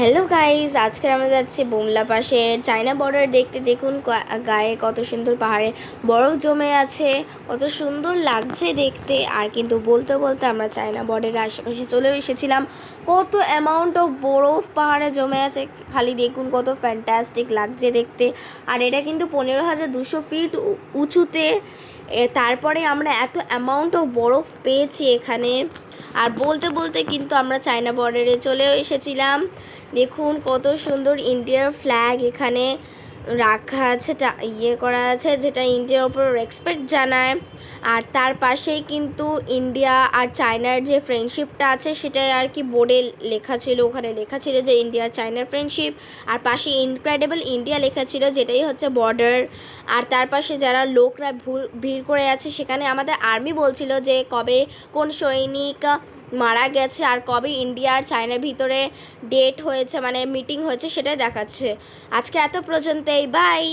Hello guys, আজকে আমরা যাচ্ছি বুমলা পাশে চায়না বর্ডার দেখতে। দেখুন গায়ে কত সুন্দর পাহাড়ে বরফ জমে আছে, কত সুন্দর লাগছে দেখতে। আর কিন্তু বলতে বলতে আমরা চায়না বর্ডারের আশেপাশে চলেও এসেছিলাম। কত অ্যামাউন্ট অফ বরফ পাহাড়ে জমে আছে, খালি দেখুন কত ফ্যান্টাস্টিক লাগছে দেখতে। আর এটা কিন্তু 15,200 ফিট উঁচুতে। তারপরে আমরা এত অ্যামাউন্ট অফ বরফ পেয়েছি এখানে। আর বলতে বলতে কিন্তু আমরা চায়না বর্ডারে চলেও এসেছিলাম। দেখুন কত সুন্দর ইন্ডিয়ার ফ্ল্যাগ এখানে রাখা আছে, করা আছে, যেটা ইন্ডিয়ার ওপর রেসপেক্ট জানায়। আর তার পাশেই কিন্তু ইন্ডিয়া আর চায়নার যে ফ্রেন্ডশিপটা আছে সেটাই আর কি বোর্ডে লেখা ছিল। ওখানে লেখা ছিল যে ইন্ডিয়ার চায়নার ফ্রেন্ডশিপ, আর পাশে ইনক্রেডিবল ইন্ডিয়া লেখা ছিল, যেটাই হচ্ছে বর্ডার। আর তার পাশে যারা লোকরা ভিড় করে আছে, সেখানে আমাদের আর্মি বলছিল যে কবে কোন সৈনিক মারা গেছে আর কবে ইন্ডিয়া আর চায়নার ভিতরে ডেট হয়েছে, মানে মিটিং হয়েছে, সেটাই দেখাচ্ছে। আজকে এত পর্যন্তই, বাই।